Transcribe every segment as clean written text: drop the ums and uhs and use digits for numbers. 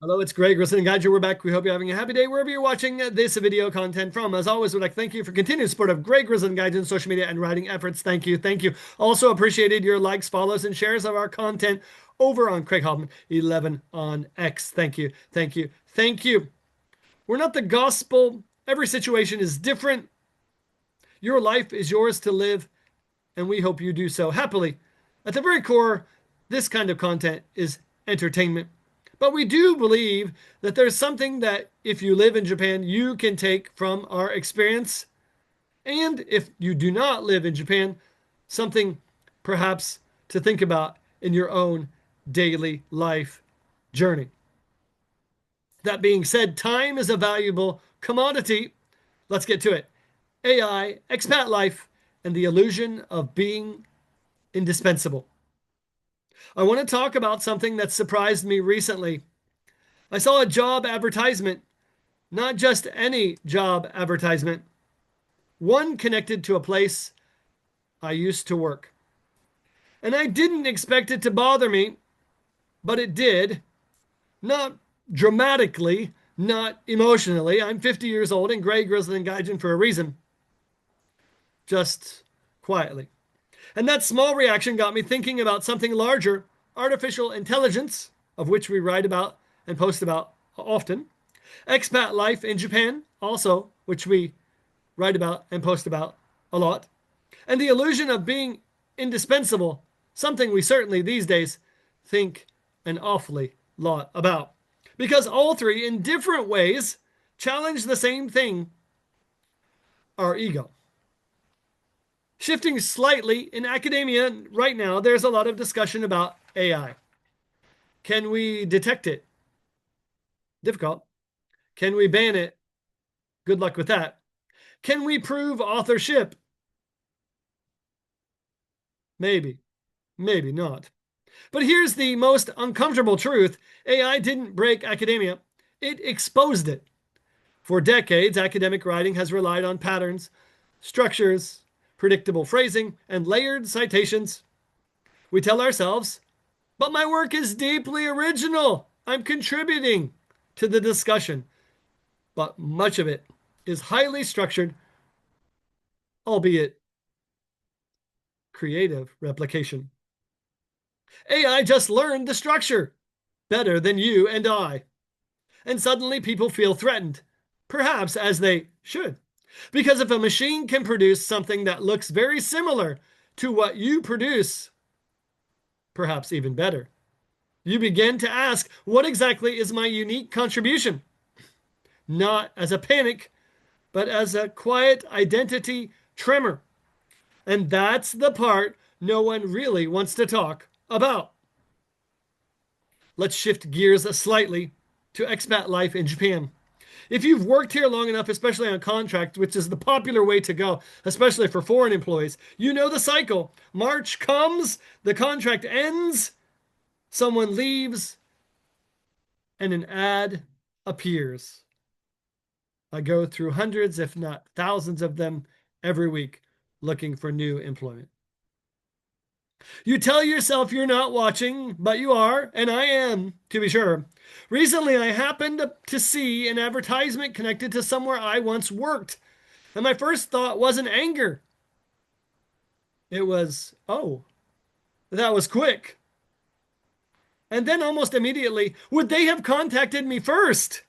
Hello, it's Greg, listening guide. We're back. We hope you're having a happy day wherever you're watching this video content from. As always, we'd like to thank you for continued support of Greg Grizzly Guides in social media and writing efforts. Thank you. Thank you. Also appreciated your likes, follows, and shares of our content over on Craig Hoffman 11 on X. Thank you. Thank you. Thank you. We're not the gospel. Every situation is different. Your life is yours to live, and we hope you do so happily. At the very core, this kind of content is entertainment. But we do believe that there's something that if you live in Japan, you can take from our experience. And if you do not live in Japan, something perhaps to think about in your own daily life journey. That being said, time is a valuable commodity. Let's get to it. AI, expat life, and the illusion of being indispensable. I want to talk about something that surprised me recently. I saw a job advertisement, not just any job advertisement, one connected to a place I used to work. And I didn't expect it to bother me, but it did. Not dramatically, not emotionally. I'm 50 years old and gray, grizzled, and gaijin for a reason. Just quietly. And that small reaction got me thinking about something larger, artificial intelligence, of which we write about and post about often, expat life in Japan, also, which we write about and post about a lot, and the illusion of being indispensable, something we certainly these days think an awfully lot about. Because all three, in different ways, challenge the same thing, our ego. Shifting slightly, in academia right now, there's a lot of discussion about AI. Can we detect it? Difficult. Can we ban it? Good luck with that. Can we prove authorship? Maybe. Maybe not. But here's the most uncomfortable truth. AI didn't break academia. It exposed it. For decades, academic writing has relied on patterns, structures, predictable phrasing, and layered citations. We tell ourselves, but my work is deeply original. I'm contributing to the discussion. But much of it is highly structured, albeit creative replication. AI just learned the structure better than you and I. And suddenly people feel threatened, perhaps as they should. Because if a machine can produce something that looks very similar to what you produce, perhaps even better, you begin to ask, what exactly is my unique contribution? Not as a panic, but as a quiet identity tremor. And that's the part no one really wants to talk about. Let's shift gears slightly to expat life in Japan. If you've worked here long enough, especially on contract, which is the popular way to go, especially for foreign employees, you know the cycle. March comes, the contract ends, someone leaves, and an ad appears. I go through hundreds, if not thousands of them every week looking for new employment. You tell yourself you're not watching, but you are, and I am, to be sure. Recently, I happened to see an advertisement connected to somewhere I once worked, and my first thought wasn't anger. It was, oh, that was quick. And then almost immediately, would they have contacted me first?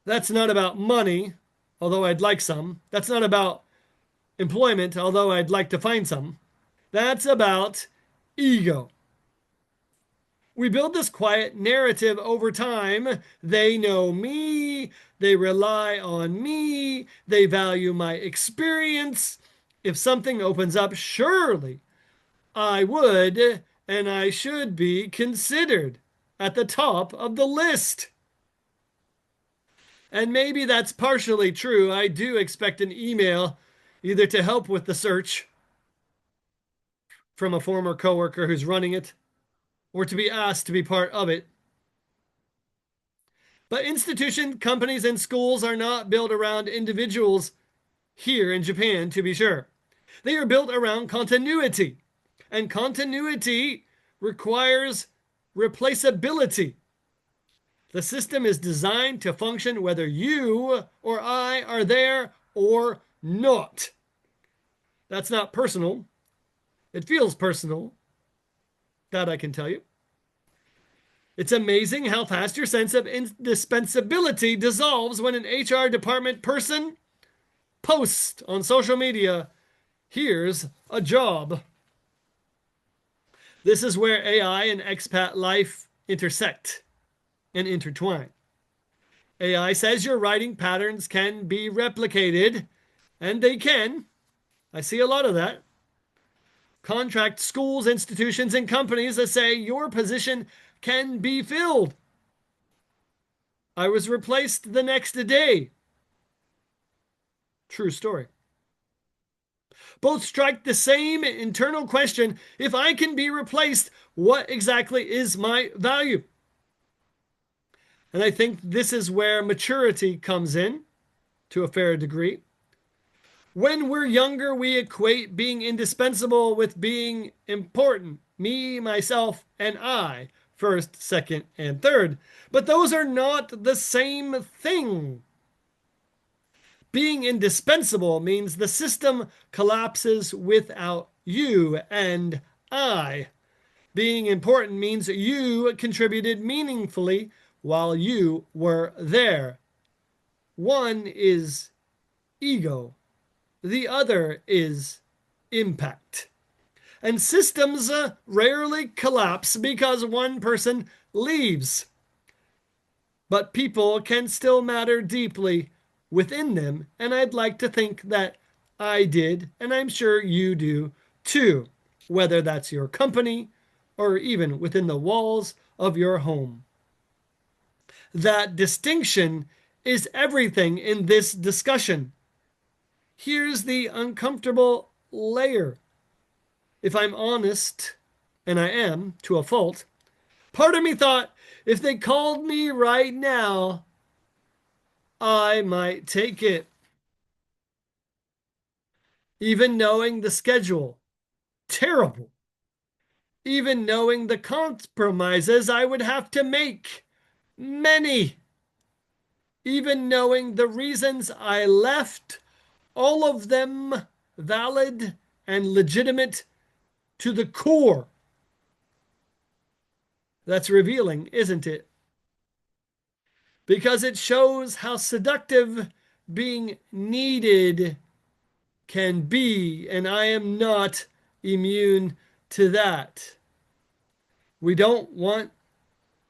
That's not about money, although I'd like some. That's not about employment, although I'd like to find some. That's about ego. We build this quiet narrative over time. They know me. They rely on me. They value my experience. If something opens up, surely I would and I should be considered at the top of the list. And maybe that's partially true. I do expect an email either to help with the search from a former coworker who's running it or to be asked to be part of it. But institutions, companies, and schools are not built around individuals here in Japan, to be sure. They are built around continuity. And continuity requires replaceability. The system is designed to function whether you or I are there or not. That's not personal. It feels personal. That I can tell you. It's amazing how fast your sense of indispensability dissolves when an HR department person posts on social media, "Here's a job." This is where AI and expat life intersect and intertwine. AI says your writing patterns can be replicated, and they can. I see a lot of that. Contract schools, institutions, and companies that say your position can be filled. I was replaced the next day. True story. Both strike the same internal question: if I can be replaced, what exactly is my value? And I think this is where maturity comes in to a fair degree. When we're younger, we equate being indispensable with being important. Me, myself, and I. First, second, and third. But those are not the same thing. Being indispensable means the system collapses without you and I. Being important means you contributed meaningfully while you were there. One is ego, the other is impact. And systems rarely collapse because one person leaves. But people can still matter deeply within them, and I'd like to think that I did, and I'm sure you do too, whether that's your company or even within the walls of your home. That distinction is everything in this discussion. Here's the uncomfortable layer. If I'm honest, and I am to a fault, part of me thought if they called me right now, I might take it. Even knowing the schedule, terrible. Even knowing the compromises I would have to make, many. Even knowing the reasons I left, all of them valid and legitimate to the core. That's revealing, isn't it? Because it shows how seductive being needed can be, and I am not immune to that. We don't want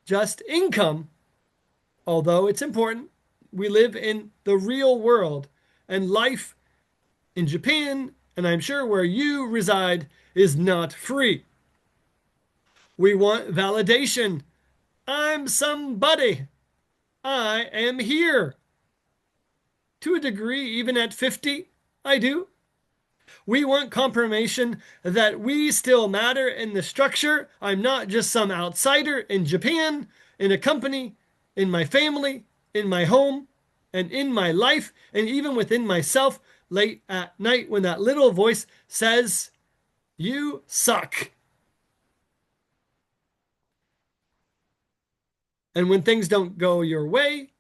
just income, although it's important. We live in the real world, and life in Japan, and I'm sure where you reside, is not free. We want validation. I'm somebody. I am here. To a degree, even at 50, I do. We want confirmation that we still matter in the structure. I'm not just some outsider in Japan, in a company, in my family, in my home, and in my life, and even within myself late at night when that little voice says, "You suck." And when things don't go your way,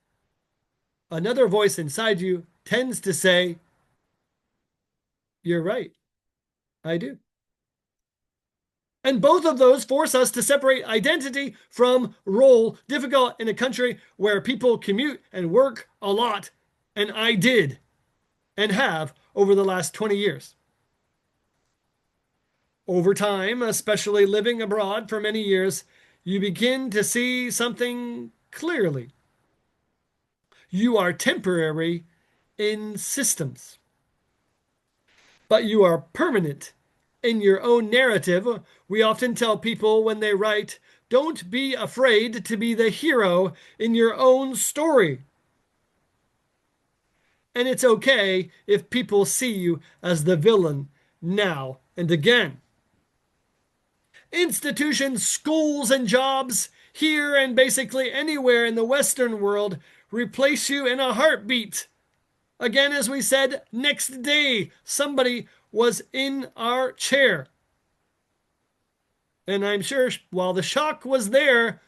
another voice inside you tends to say, "You're right. I do." And both of those force us to separate identity from role, difficult in a country where people commute and work a lot. And I did and have over the last 20 years. Over time, especially living abroad for many years, you begin to see something clearly. You are temporary in systems, but you are permanent in your own narrative. We often tell people when they write, don't be afraid to be the hero in your own story. And it's okay if people see you as the villain now and again. Institutions, schools, and jobs here and basically anywhere in the Western world replace you in a heartbeat. Again, as we said, next day somebody was in our chair. And I'm sure while the shock was there,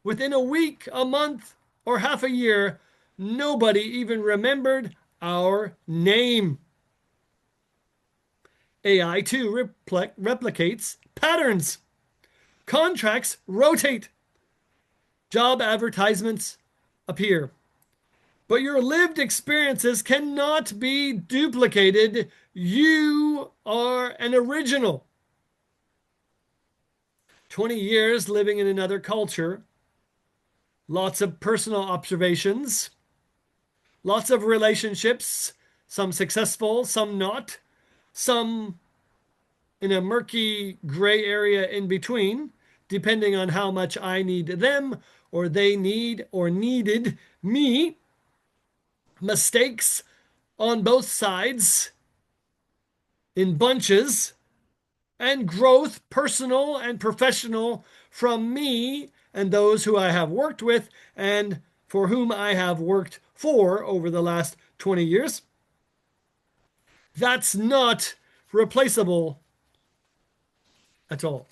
Within a week, a month, or half a year, nobody even remembered our name. AI too replicates patterns. Contracts rotate. Job advertisements appear. But your lived experiences cannot be duplicated. You are an original. 20 years living in another culture, lots of personal observations, lots of relationships, some successful, some not, some in a murky gray area in between, depending on how much I need them or they need or needed me. Mistakes on both sides in bunches, and growth, personal and professional, from me and those who I have worked with and for whom I have worked for over the last 20 years. That's not replaceable at all.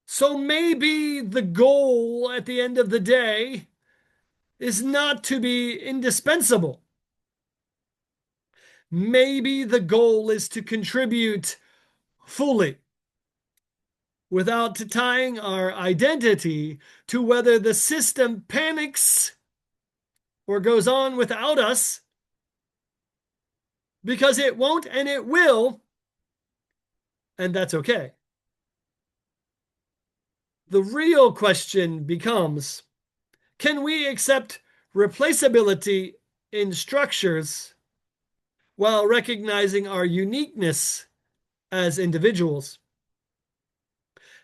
So maybe the goal at the end of the day is not to be indispensable. Maybe the goal is to contribute fully without tying our identity to whether the system panics or goes on without us, because it won't and it will, and that's okay. The real question becomes, can we accept replaceability in structures while recognizing our uniqueness as individuals?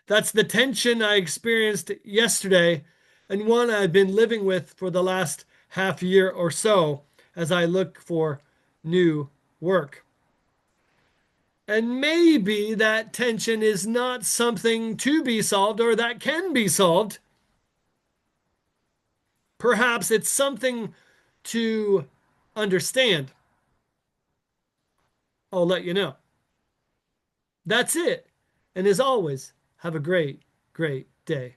That's the tension I experienced yesterday, and one I've been living with for the last half year or so as I look for new work. And maybe that tension is not something to be solved or that can be solved. Perhaps it's something to understand. I'll let you know. That's it. And as always, have a great, great day.